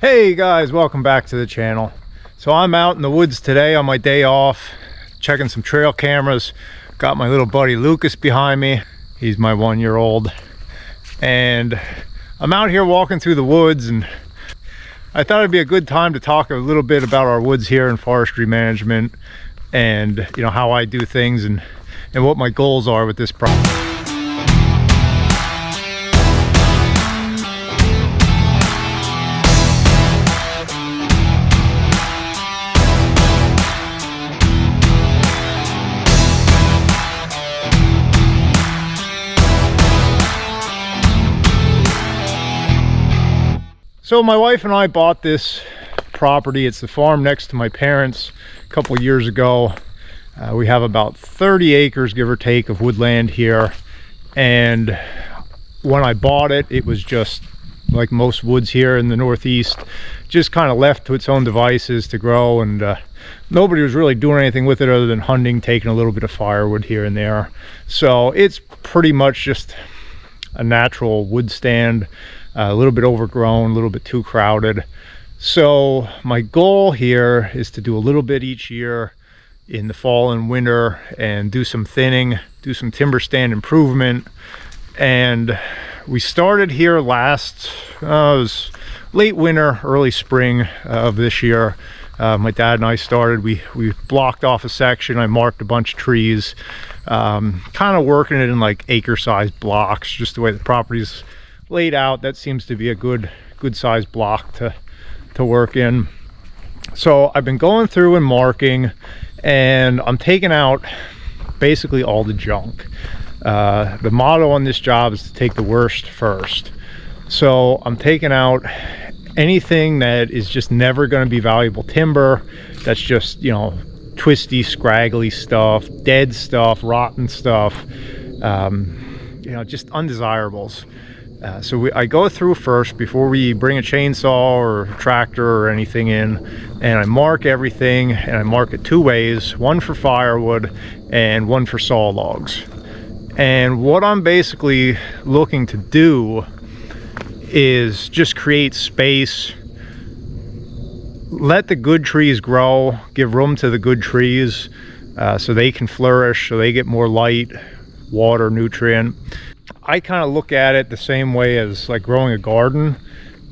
Hey guys, welcome back to the channel. So I'm out in the woods today on my day off, checking some trail cameras. Got my little buddy Lucas behind me. He's my 1-year-old. And I'm out here walking through the woods, and I thought it'd be a good time to talk a little bit about our woods here in forestry management and how I do things and what my goals are with this project. So my wife and I bought this property. It's the farm next to my parents a couple years ago. We have about 30 acres, give or take, of woodland here. And when I bought it, it was just like most woods here in the Northeast, just kind of left to its own devices to grow. And nobody was really doing anything with it other than hunting, taking a little bit of firewood here and there. So it's pretty much just a natural wood stand. A little bit overgrown, a little bit too crowded. So my goal here is to do a little bit each year in the fall and winter and do some thinning, do some timber stand improvement. And we started here it was late winter, early spring of this year. My dad and I started, we blocked off a section. I marked a bunch of trees, kind of working it in like acre-sized blocks, just the way the property's laid out. That seems to be a good sized block to work in. So I've been going through and marking, and I'm taking out basically all the junk. The motto on this job is to take the worst first. So I'm taking out anything that is just never going to be valuable timber, that's just twisty, scraggly stuff, dead stuff, rotten stuff, just undesirables. So I go through first before we bring a chainsaw or a tractor or anything in, and I mark everything, and I mark it two ways, one for firewood and one for saw logs. And what I'm basically looking to do is just create space, let the good trees grow, give room to the good trees so they can flourish, so they get more light, water, nutrient. I kind of look at it the same way as like growing a garden.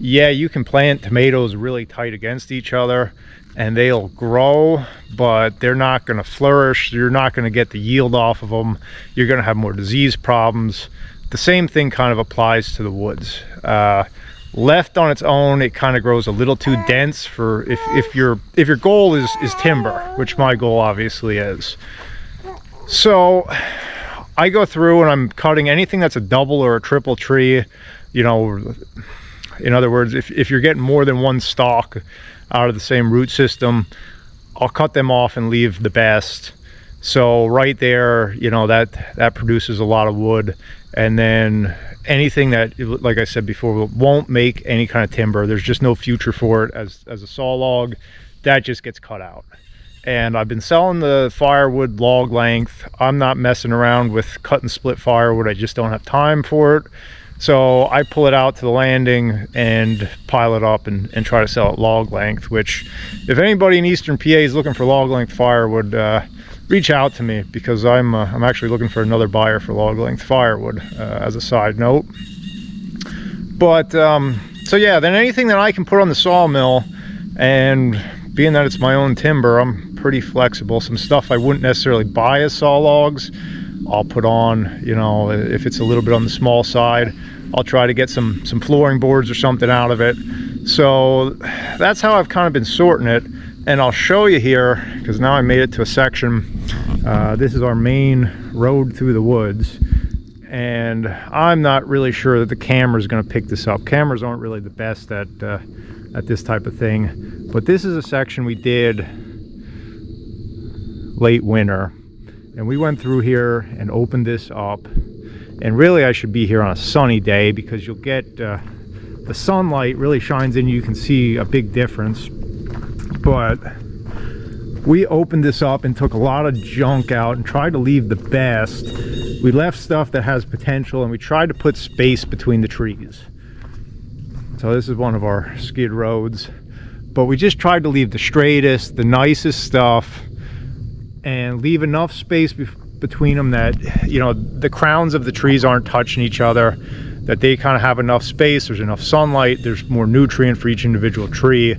Yeah, you can plant tomatoes really tight against each other and they'll grow, but they're not going to flourish. You're not going to get the yield off of them. You're going to have more disease problems. The same thing kind of applies to the woods. Left on its own, it kind of grows a little too dense for if your goal is timber, which my goal obviously is. So I go through and I'm cutting anything that's a double or a triple tree. In other words, if you're getting more than one stalk out of the same root system, I'll cut them off and leave the best. So right there, that produces a lot of wood. And then anything that, like I said before, won't make any kind of timber, there's just no future for it as a saw log, that just gets cut out. And I've been selling the firewood log length. I'm not messing around with cut and split firewood. I just don't have time for it. So I pull it out to the landing and pile it up and try to sell it log length, which if anybody in Eastern PA is looking for log length firewood, reach out to me, because I'm actually looking for another buyer for log length firewood as a side note. But so yeah, then anything that I can put on the sawmill, and being that it's my own timber, I'm pretty flexible. Some stuff I wouldn't necessarily buy as saw logs, I'll put on, if it's a little bit on the small side, I'll try to get some flooring boards or something out of it. So that's how I've kind of been sorting it. And I'll show you here, because now I made it to a section. This is our main road through the woods. And I'm not really sure that the camera is going to pick this up. Cameras aren't really the best at this type of thing. But this is a section we did late winter, and we went through here and opened this up. And really I should be here on a sunny day, because you'll get the sunlight really shines in. You can see a big difference. But we opened this up and took a lot of junk out and tried to leave the best. We left stuff that has potential, and we tried to put space between the trees. So this is one of our skid roads, but we just tried to leave the straightest, the nicest stuff, and leave enough space between them that, you know, the crowns of the trees aren't touching each other, that they kind of have enough space, there's enough sunlight, there's more nutrient for each individual tree,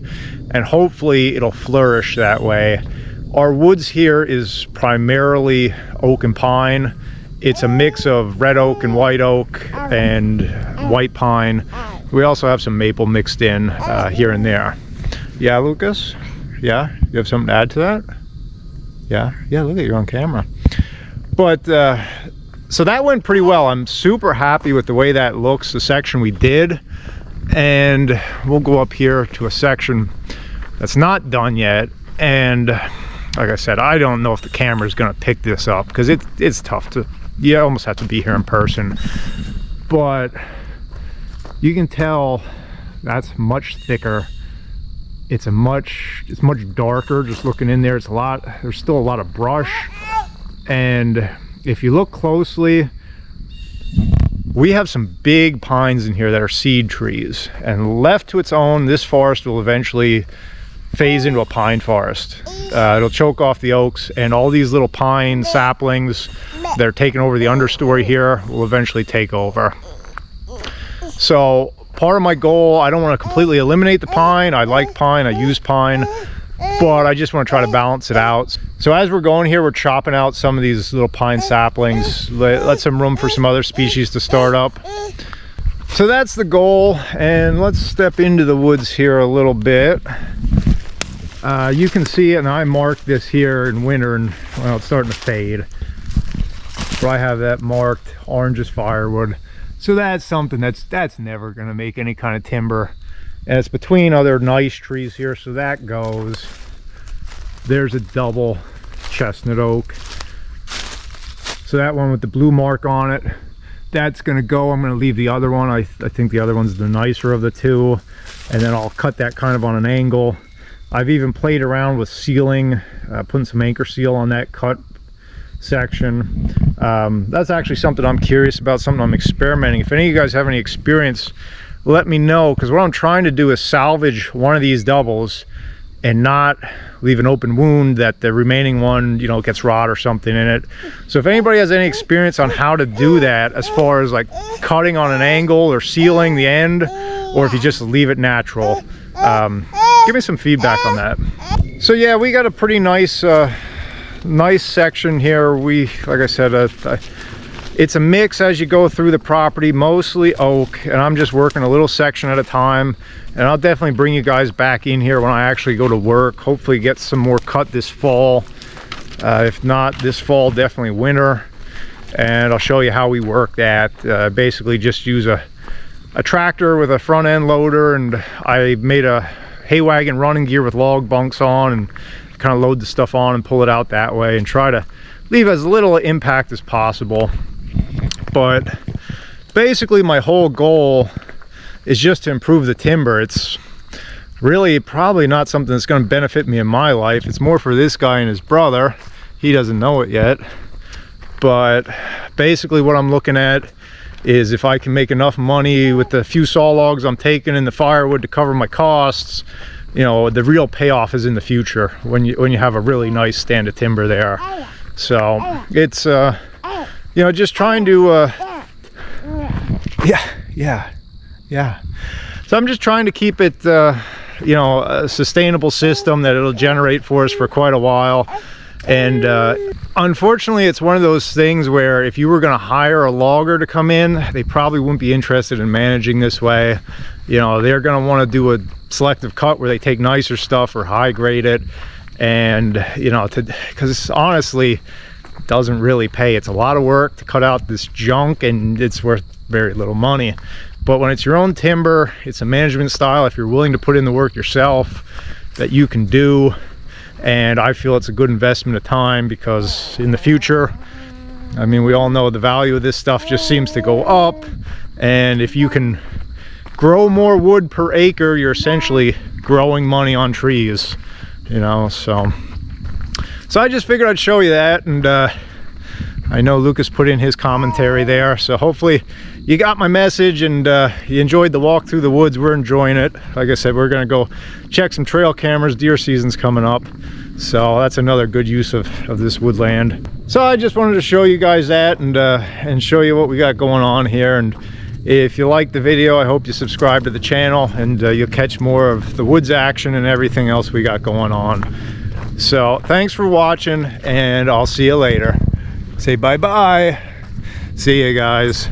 and hopefully it'll flourish that way. Our woods here is primarily oak and pine. It's a mix of red oak and white oak and white pine. We also have some maple mixed in here and there. Yeah, Lucas? Yeah? You have something to add to that? Yeah? Yeah, look at you on camera. But so that went pretty well. I'm super happy with the way that looks, the section we did. And we'll go up here to a section that's not done yet. And like I said, I don't know if the camera is going to pick this up because it's tough to, you almost have to be here in person. But you can tell that's much thicker. It's much darker just looking in there. There's still a lot of brush. And if you look closely, we have some big pines in here that are seed trees, and left to its own, this forest will eventually phase into a pine forest. It'll choke off the oaks, and all these little pine saplings that are taking over the understory here will eventually take over. So part of my goal, I don't want to completely eliminate the pine. I like pine, I use pine, but I just want to try to balance it out. So as we're going here, we're chopping out some of these little pine saplings, let some room for some other species to start up. So that's the goal, and let's step into the woods here a little bit. You can see it, and I marked this here in winter, and well, it's starting to fade. So I have that marked orange as firewood. So that's something that's never going to make any kind of timber. And it's between other nice trees here, so that goes. There's a double chestnut oak. So that one with the blue mark on it, that's going to go. I'm going to leave the other one. I think the other one's the nicer of the two. And then I'll cut that kind of on an angle. I've even played around with sealing, putting some anchor seal on that cut section. That's actually something I'm curious about, something I'm experimenting. If any of you guys have any experience, let me know, because what I'm trying to do is salvage one of these doubles and not leave an open wound that the remaining one, you know, gets rot or something in it. So if anybody has any experience on how to do that, as far as like cutting on an angle or sealing the end, or if you just leave it natural, give me some feedback on that. So yeah, we got a pretty nice nice section here. Like I said, it's a mix as you go through the property, mostly oak, and I'm just working a little section at a time. And I'll definitely bring you guys back in here when I actually go to work, hopefully get some more cut this fall. If not this fall, definitely winter. And I'll show you how we work that. Basically just use a tractor with a front end loader, and I made a hay wagon running gear with log bunks on, and kind of load the stuff on and pull it out that way, and try to leave as little impact as possible. But basically my whole goal is just to improve the timber. It's really probably not something that's going to benefit me in my life. It's more for this guy and his brother. He doesn't know it yet. But basically what I'm looking at is if I can make enough money with the few saw logs I'm taking and the firewood to cover my costs, you know, the real payoff is in the future when you have a really nice stand of timber there. So it's you know, just trying to yeah. So I'm just trying to keep it you know, a sustainable system that it'll generate for us for quite a while. And unfortunately, it's one of those things where if you were going to hire a logger to come in, they probably wouldn't be interested in managing this way. You know, they're going to want to do a selective cut where they take nicer stuff or high grade it. And, you know, because honestly, it doesn't really pay. It's a lot of work to cut out this junk, and it's worth very little money. But when it's your own timber, it's a management style, if you're willing to put in the work yourself, that you can do. And I feel it's a good investment of time, because in the future, I mean, we all know the value of this stuff just seems to go up. And if you can grow more wood per acre, you're essentially growing money on trees, you know. So I just figured I'd show you that. And I know Lucas put in his commentary there, so hopefully you got my message and you enjoyed the walk through the woods. We're enjoying it. Like I said, we're gonna go check some trail cameras. Deer season's coming up, so that's another good use of this woodland. So I just wanted to show you guys that and show you what we got going on here. And if you like the video, I hope you subscribe to the channel, and you'll catch more of the woods action and everything else we got going on. So thanks for watching, and I'll see you later. Say bye-bye. See you guys.